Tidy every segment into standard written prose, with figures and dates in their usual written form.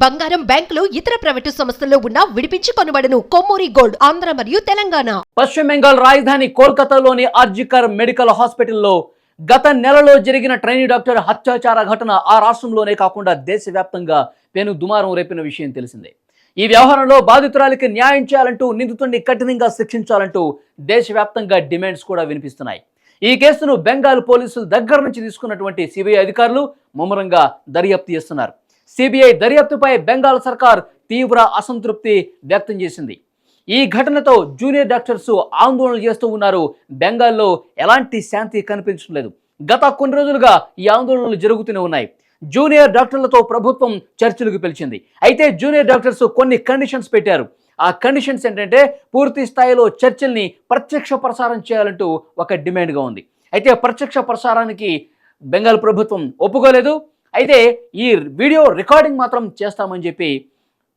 బంగారం, బ్యాంకులు, ఇతర ప్రైవేటు సంస్థల్లో ఉన్న విడిపించి కొనబడను. కొమ్మూరి గోల్డ్, ఆంధ్ర మరియు తెలంగాణ. పశ్చిమ బెంగాల్ రాజధాని కోల్కతాలోని ఆర్జికర్ మెడికల్ హాస్పిటల్లో గత నెలలో జరిగిన ట్రైనీ డాక్టర్ అత్యాచార ఘటన ఆ రాష్ట్రంలోనే కాకుండా దేశవ్యాప్తంగా పెను దుమారం రేపిన విషయం తెలిసిందే. ఈ వ్యవహారంలో బాధితురాలికి న్యాయం చేయాలంటూ, నిందితుడిని కఠినంగా శిక్షించాలంటూ దేశవ్యాప్తంగా డిమాండ్స్ కూడా వినిపిస్తున్నాయి. ఈ కేసును బెంగాల్ పోలీసుల దగ్గర నుంచి తీసుకున్నటువంటి సిబిఐ అధికారులు ముమ్మరంగా దర్యాప్తు చేస్తున్నారు. సిబిఐ దర్యాప్తుపై బెంగాల్ సర్కార్ తీవ్ర అసంతృప్తి వ్యక్తం చేసింది. ఈ ఘటనతో జూనియర్ డాక్టర్స్ ఆందోళన చేస్తూ ఉన్నారు. బెంగాల్లో ఎలాంటి శాంతి కనిపించడం లేదు. గత కొన్ని రోజులుగా ఈ ఆందోళనలు జరుగుతూనే ఉన్నాయి. జూనియర్ డాక్టర్లతో ప్రభుత్వం చర్చలకు పిలిచింది. అయితే జూనియర్ డాక్టర్స్ కొన్ని కండిషన్స్ పెట్టారు. ఆ కండిషన్స్ ఏంటంటే పూర్తి స్థాయిలో చర్చల్ని ప్రత్యక్ష ప్రసారం చేయాలంటూ ఒక డిమాండ్గా ఉంది. అయితే ప్రత్యక్ష ప్రసారానికి బెంగాల్ ప్రభుత్వం ఒప్పుకోలేదు. అయితే ఈ వీడియో రికార్డింగ్ మాత్రం చేస్తామని చెప్పి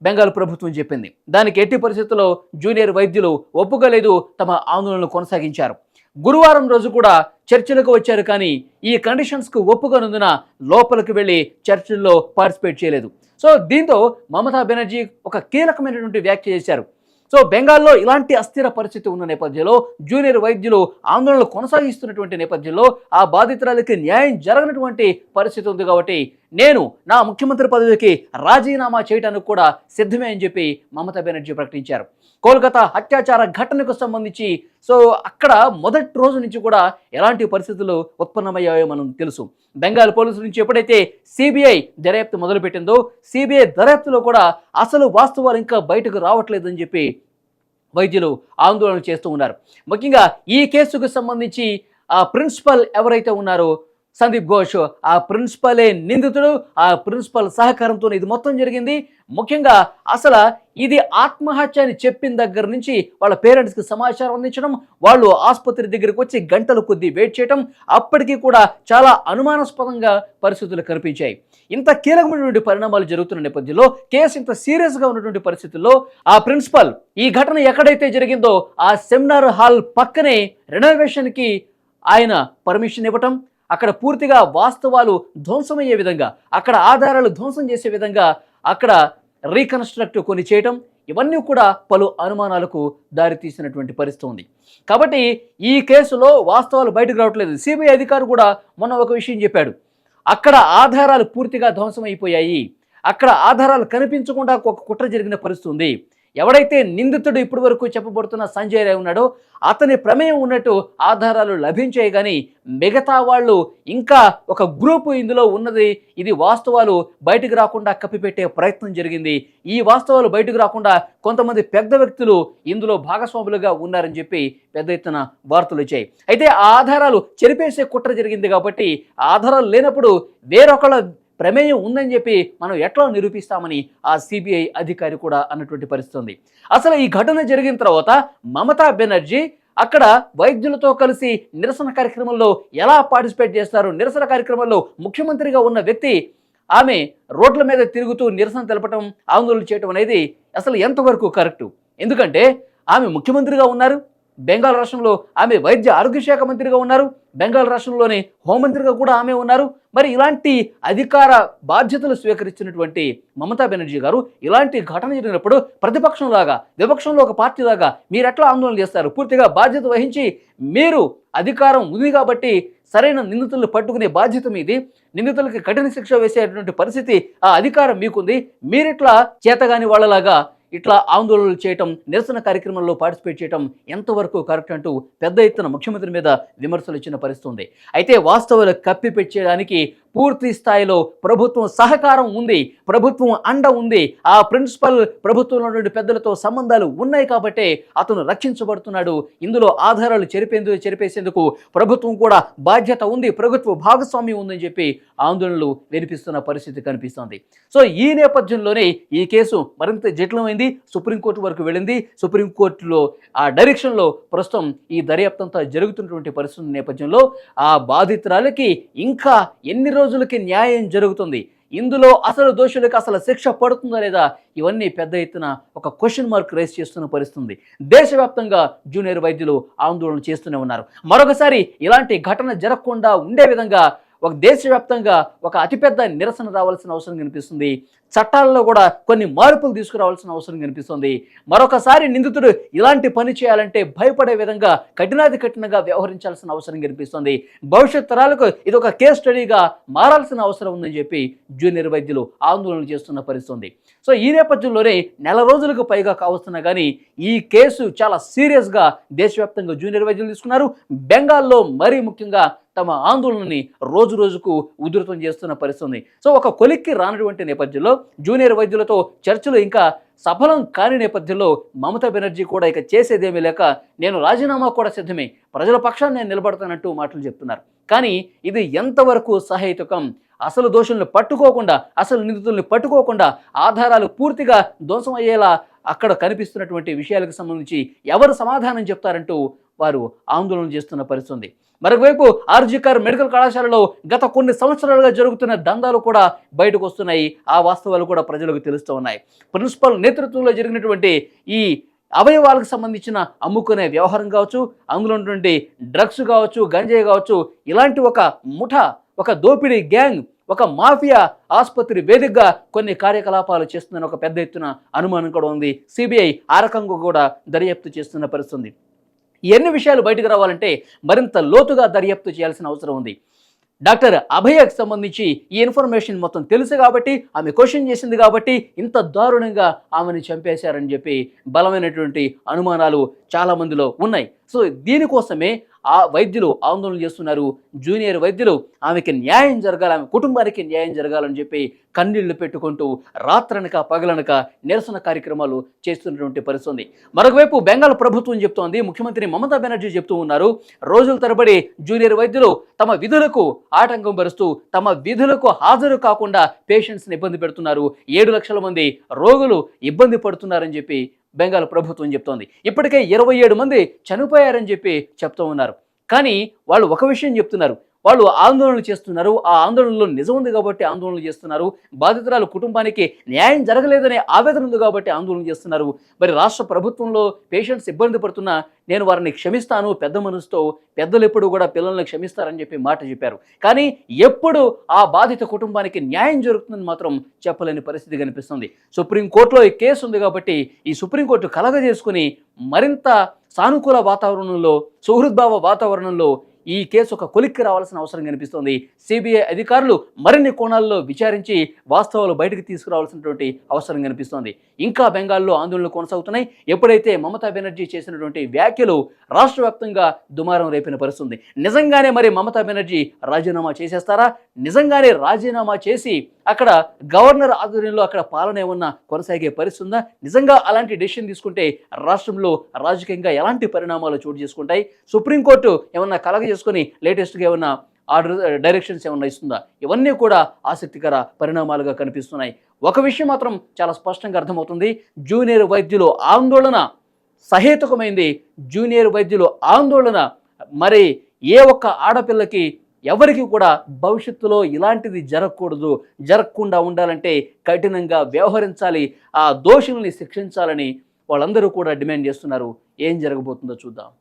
బెంగాల్ ప్రభుత్వం చెప్పింది. దానికి ఎట్టి పరిస్థితుల్లో జూనియర్ వైద్యులు ఒప్పుకోలేదు, తమ ఆందోళనలు కొనసాగించారు. గురువారం రోజు కూడా చర్చలకు వచ్చారు, కానీ ఈ కండిషన్స్కు ఒప్పుకొనందున లోపలికి వెళ్ళి చర్చల్లో పార్టిసిపేట్ చేయలేదు. సో దీంతో మమతా బెనర్జీ ఒక కీలకమైనటువంటి వ్యాఖ్య చేశారు. సో బెంగాల్లో ఇలాంటి అస్థిర పరిస్థితి ఉన్న నేపథ్యంలో, జూనియర్ వైద్యులు ఆందోళనలు కొనసాగిస్తున్నటువంటి నేపథ్యంలో, ఆ బాధితురాలకి న్యాయం జరగనటువంటి పరిస్థితి ఉంది. కాబట్టి నేను నా ముఖ్యమంత్రి పదవికి రాజీనామా చేయడానికి కూడా సిద్ధమే అని చెప్పి మమతా బెనర్జీ ప్రకటించారు. కోల్కతా అత్యాచార ఘటనకు సంబంధించి అక్కడ మొదటి రోజు నుంచి కూడా ఎలాంటి పరిస్థితులు ఉత్పన్నమయ్యాయో మనం తెలుసు. బెంగాల్ పోలీసుల నుంచి ఎప్పుడైతే సిబిఐ దర్యాప్తు మొదలుపెట్టిందో, సిబిఐ దర్యాప్తులో కూడా అసలు వాస్తవాలు ఇంకా బయటకు రావట్లేదని చెప్పి వైద్యులు ఆందోళన చేస్తూ ఉన్నారు. ముఖ్యంగా ఈ కేసుకు సంబంధించి ఆ ప్రిన్సిపల్ ఎవరైతే ఉన్నారో సందీప్ ఘోష్, ఆ ప్రిన్సిపలే నిందితుడు. ఆ ప్రిన్సిపల్ సహకారంతో ఇది మొత్తం జరిగింది. ముఖ్యంగా అసలు ఇది ఆత్మహత్య అని చెప్పిన దగ్గర నుంచి వాళ్ళ పేరెంట్స్కి సమాచారం అందించడం, వాళ్ళు ఆసుపత్రి దగ్గరికి వచ్చి గంటల కొద్దీ వెయిట్ చేయడం, అప్పటికీ కూడా చాలా అనుమానాస్పదంగా పరిస్థితులు కనిపించాయి. ఇంత కీలకమైనటువంటి పరిణామాలు జరుగుతున్న నేపథ్యంలో, కేసు ఇంత సీరియస్గా ఉన్నటువంటి పరిస్థితుల్లో ఆ ప్రిన్సిపల్ ఈ ఘటన ఎక్కడైతే జరిగిందో ఆ సెమినార్ హాల్ పక్కనే రెనోవేషన్కి ఆయన పర్మిషన్ ఇవ్వటం, అక్కడ పూర్తిగా వాస్తవాలు ధ్వంసమయ్యే విధంగా, అక్కడ ఆధారాలు ధ్వంసం చేసే విధంగా అక్కడ రీకన్స్ట్రక్ట్ కొన్ని చేయటం, ఇవన్నీ కూడా పలు అనుమానాలకు దారితీసినటువంటి పరిస్థితి ఉంది. కాబట్టి ఈ కేసులో వాస్తవాలు బయటకు రావట్లేదు. సిబిఐ అధికారి కూడా మొన్న ఒక విషయం చెప్పాడు. అక్కడ ఆధారాలు పూర్తిగా ధ్వంసమైపోయాయి, అక్కడ ఆధారాలు కనిపించకుండా ఒక కుట్ర జరిగిన పరిస్థితి ఉంది. ఎవడైతే నిందితుడు ఇప్పటి వరకు చెప్పబడుతున్న సంజయ్ రాయ్ ఉన్నాడో అతని ప్రమేయం ఉన్నట్టు ఆధారాలు లభించాయి, కానీ మిగతా వాళ్ళు ఇంకా ఒక గ్రూపు ఇందులో ఉన్నది, ఇది వాస్తవాలు బయటకు రాకుండా కప్పిపెట్టే ప్రయత్నం జరిగింది. ఈ వాస్తవాలు బయటకు రాకుండా కొంతమంది పెద్ద వ్యక్తులు ఇందులో భాగస్వాములుగా ఉన్నారని చెప్పి పెద్ద ఎత్తున వార్తలు వచ్చాయి. అయితే ఆ ఆధారాలు చెరిపేసే కుట్ర జరిగింది. కాబట్టి ఆధారాలు లేనప్పుడు వేరొకళ్ళ ప్రమేయం ఉందని చెప్పి మనం ఎట్లా నిరూపిస్తామని ఆ సిబిఐ అధికారి కూడా అన్నటువంటి పరిస్థితి ఉంది. అసలు ఈ ఘటన జరిగిన తర్వాత మమతా బెనర్జీ అక్కడ వైద్యులతో కలిసి నిరసన కార్యక్రమంలో ఎలా పార్టిసిపేట్ చేస్తారు? నిరసన కార్యక్రమంలో ముఖ్యమంత్రిగా ఉన్న వ్యక్తి ఆమె రోడ్ల మీద తిరుగుతూ నిరసన తెలపటం, ఆందోళన చేయటం అనేది అసలు ఎంతవరకు కరెక్టు? ఎందుకంటే ఆమె ముఖ్యమంత్రిగా ఉన్నారు, బెంగాల్ రాష్ట్రంలో ఆమె వైద్య ఆరోగ్య శాఖ మంత్రిగా ఉన్నారు, బెంగాల్ రాష్ట్రంలోని హోంమంత్రిగా కూడా ఆమె ఉన్నారు. మరి ఇలాంటి అధికార బాధ్యతలు స్వీకరించినటువంటి మమతా బెనర్జీ గారు ఇలాంటి ఘటన జరిగినప్పుడు ప్రతిపక్షంలాగా, విపక్షంలో ఒక పార్టీలాగా మీరు ఎట్లా ఆందోళన చేస్తారు? పూర్తిగా బాధ్యత వహించి, మీరు అధికారం ఉంది కాబట్టి సరైన నిందితులను పట్టుకునే బాధ్యత మీది, నిందితులకి కఠిన శిక్ష వేసేటువంటి పరిస్థితి ఆ అధికారం మీకుంది. మీరిట్లా చేతగాని వాళ్ళలాగా ఇట్లా ఆందోళనలు చేయటం, నిరసన కార్యక్రమంలో పార్టిసిపేట్ చేయటం ఎంతవరకు కరెక్ట్ అంటూ పెద్ద ఎత్తున ముఖ్యమంత్రి మీద విమర్శలు ఇచ్చిన పరిస్థితి ఉంది. అయితే వాస్తవాలు కప్పిపెట్టేయడానికి పూర్తి స్థాయిలో ప్రభుత్వం సహకారం ఉంది, ప్రభుత్వం అండ ఉంది. ఆ ప్రిన్సిపల్ ప్రభుత్వంలో ఉన్నటువంటి పెద్దలతో సంబంధాలు ఉన్నాయి కాబట్టే అతను రక్షించబడుతున్నాడు. ఇందులో ఆధారాలు చెరిపేసేందుకు ప్రభుత్వం కూడా బాధ్యత ఉంది, ప్రభుత్వ భాగస్వామ్యం ఉందని చెప్పి ఆందోళనలు వినిపిస్తున్న పరిస్థితి కనిపిస్తోంది. సో ఈ నేపథ్యంలోనే ఈ కేసు మరింత జటిలమైంది, సుప్రీంకోర్టు వరకు వెళ్ళింది. సుప్రీంకోర్టులో ఆ డైరెక్షన్లో ప్రస్తుతం ఈ దర్యాప్తు అంతా జరుగుతున్నటువంటి పరిస్థితి నేపథ్యంలో ఆ బాధితురాలకి ఇంకా ఎన్ని రోజులకి న్యాయం జరుగుతుంది? ఇందులో అసలు దోషులకు అసలు శిక్ష పడుతుందా లేదా? ఇవన్నీ పెద్ద ఎత్తున ఒక క్వశ్చన్ మార్క్ రైజ్ చేస్తున్న పరిస్థితుంది. దేశవ్యాప్తంగా జూనియర్ వైద్యులు ఆందోళన చేస్తూనే ఉన్నారు. మరొకసారి ఇలాంటి ఘటన జరగకుండా ఉండే విధంగా ఒక దేశవ్యాప్తంగా ఒక అతిపెద్ద నిరసన రావాల్సిన అవసరం కనిపిస్తుంది. చట్టాల్లో కూడా కొన్ని మార్పులు తీసుకురావాల్సిన అవసరం కనిపిస్తుంది. మరొకసారి నిందితుడు ఇలాంటి పని చేయాలంటే భయపడే విధంగా కఠినాది కఠినంగా వ్యవహరించాల్సిన అవసరం కనిపిస్తుంది. భవిష్యత్ తరాలకు ఇది ఒక కేస్ స్టడీగా మారాల్సిన అవసరం ఉందని చెప్పి జూనియర్ వైద్యులు ఆందోళన చేస్తున్న పరిస్థితి. సో ఈ నేపథ్యంలోనే నెల రోజులకు పైగా కావస్తున్నా కానీ ఈ కేసు చాలా సీరియస్గా దేశవ్యాప్తంగా జూనియర్ వైద్యులు తీసుకున్నారు. బెంగాల్లో మరీ ముఖ్యంగా తమ ఆందోళనని రోజు రోజుకు ఉధృతం చేస్తున్న పరిస్థితి. సో ఒక కొలిక్కి రానటువంటి నేపథ్యంలో జూనియర్ వైద్యులతో చర్చలు ఇంకా సఫలం కాని నేపథ్యంలో మమతా బెనర్జీ కూడా ఇక చేసేదేమీ లేక నేను రాజీనామా కూడా సిద్ధమే, ప్రజల పక్షాన్ని నేను నిలబడతానంటూ మాటలు చెప్తున్నారు. కానీ ఇది ఎంతవరకు సహేతుకం? అసలు దోషుల్ని పట్టుకోకుండా, అసలు నిందితుల్ని పట్టుకోకుండా ఆధారాలు పూర్తిగా ధ్వంసం అయ్యేలా అక్కడ కనిపిస్తున్నటువంటి విషయాలకు సంబంధించి ఎవరు సమాధానం చెప్తారంటూ వారు ఆందోళన చేస్తున్న పరిస్థితి. మరొకవైపు ఆర్జికర్ మెడికల్ కళాశాలలో గత కొన్ని సంవత్సరాలుగా జరుగుతున్న దందాలు కూడా బయటకు వస్తున్నాయి. ఆ వాస్తవాలు కూడా ప్రజలకు తెలుస్తూ ఉన్నాయి. ప్రిన్సిపల్ నేతృత్వంలో జరిగినటువంటి ఈ అవయవాలకు సంబంధించిన అమ్ముకునే వ్యవహారం కావచ్చు, అందులో ఉన్నటువంటి డ్రగ్స్ కావచ్చు, గంజాయి కావచ్చు, ఇలాంటి ఒక ముఠా, ఒక దోపిడీ గ్యాంగ్, ఒక మాఫియా ఆసుపత్రి వేదికగా కొన్ని కార్యకలాపాలు చేస్తుందని ఒక పెద్ద ఎత్తున అనుమానం కూడా ఉంది. సిబిఐ ఆ రకంగా కూడా దర్యాప్తు చేస్తున్న పరిస్థితి. ఎన్ని విషయాలు బయటకు రావాలంటే మరింత లోతుగా దర్యాప్తు చేయాల్సిన అవసరం ఉంది. డాక్టర్ అభయకు సంబంధించి ఈ ఇన్ఫర్మేషన్ మొత్తం తెలుసు కాబట్టి, ఆమె క్వశ్చన్ చేసింది కాబట్టి ఇంత దారుణంగా ఆమెను చంపేశారని చెప్పి బలమైనటువంటి అనుమానాలు చాలా మందిలో ఉన్నాయి. సో దీనికోసమే ఆ వైద్యులు ఆందోళన చేస్తున్నారు. జూనియర్ వైద్యులు ఆమెకి న్యాయం జరగాలి, ఆమె కుటుంబానికి న్యాయం జరగాలని చెప్పి కన్నీళ్లు పెట్టుకుంటూ రాత్రనక పగలనక నిరసన కార్యక్రమాలు చేస్తున్నటువంటి పరిస్థితి. మరొకవైపు బెంగాల్ ప్రభుత్వం చెప్తోంది, ముఖ్యమంత్రి మమతా బెనర్జీ చెప్తూ ఉన్నారు, రోజుల తరబడి జూనియర్ వైద్యులు తమ విధులకు ఆటంకం పరుస్తూ తమ విధులకు హాజరు కాకుండా పేషెంట్స్ని ఇబ్బంది పెడుతున్నారు. 7 లక్షల మంది రోగులు ఇబ్బంది పడుతున్నారని చెప్పి బెంగాల్ ప్రభుత్వం చెప్తోంది. ఇప్పటికే 27 మంది చనిపోయారని చెప్పి చెప్తూ ఉన్నారు. కానీ వాళ్ళు ఒక విషయం చెప్తున్నారు, వాళ్ళు ఆందోళనలు చేస్తున్నారు, ఆ ఆందోళనలో నిజం ఉంది కాబట్టి ఆందోళనలు చేస్తున్నారు, బాధితురాలు కుటుంబానికి న్యాయం జరగలేదనే ఆవేదన ఉంది కాబట్టి ఆందోళన చేస్తున్నారు. మరి రాష్ట్ర ప్రభుత్వంలో పేషెంట్స్ ఇబ్బంది పడుతున్నా నేను వారిని క్షమిస్తాను, పెద్ద మనసుతో, పెద్దలు ఎప్పుడు కూడా పిల్లల్ని క్షమిస్తారని చెప్పి మాట చెప్పారు. కానీ ఎప్పుడు ఆ బాధిత కుటుంబానికి న్యాయం జరుగుతుందని మాత్రం చెప్పలేని పరిస్థితి కనిపిస్తుంది. సుప్రీంకోర్టులో ఈ కేసు ఉంది కాబట్టి ఈ సుప్రీంకోర్టు కలగజేసుకుని మరింత సానుకూల వాతావరణంలో, సుహృద్భావ వాతావరణంలో ఈ కేసు ఒక కొలిక్కి రావాల్సిన అవసరం కనిపిస్తోంది. సిబిఐ అధికారులు మరిన్ని కోణాల్లో విచారించి వాస్తవాలు బయటకు తీసుకురావాల్సినటువంటి అవసరం కనిపిస్తోంది. ఇంకా బెంగాల్లో ఆందోళనలు కొనసాగుతున్నాయి. ఎప్పుడైతే మమతా బెనర్జీ చేసినటువంటి వ్యాఖ్యలు రాష్ట్ర వ్యాప్తంగా దుమారం రేపిన పరిస్థితి. నిజంగానే మరి మమతా బెనర్జీ రాజీనామా చేసేస్తారా? నిజంగానే రాజీనామా చేసి అక్కడ గవర్నర్ ఆధ్వర్యంలో అక్కడ పాలన ఏమన్నా కొనసాగే పరిస్థితి ఉందా? నిజంగా అలాంటి డెసిషన్ తీసుకుంటే రాష్ట్రంలో రాజకీయంగా ఎలాంటి పరిణామాలు చోటు చేసుకుంటాయి? సుప్రీంకోర్టు ఏమన్నా కలగజేసుకొని లేటెస్ట్గా ఏమన్నా ఆర్డర్ డైరెక్షన్స్ ఏమన్నా ఇస్తుందా? ఇవన్నీ కూడా ఆసక్తికర పరిణామాలుగా కనిపిస్తున్నాయి. ఒక విషయం మాత్రం చాలా స్పష్టంగా అర్థమవుతుంది, జూనియర్ వైద్యులు ఆందోళన సహేతుకమైంది. జూనియర్ వైద్యులు ఆందోళన మరి ఏ ఒక్క ఆడపిల్లకి ఎవరికి కూడా భవిష్యత్తులో ఇలాంటిది జరగకూడదు, జరగకుండా ఉండాలంటే కఠినంగా వ్యవహరించాలి, ఆ దోషుల్ని శిక్షించాలని వాళ్ళందరూ కూడా డిమాండ్ చేస్తున్నారు. ఏం జరగబోతుందో చూద్దాం.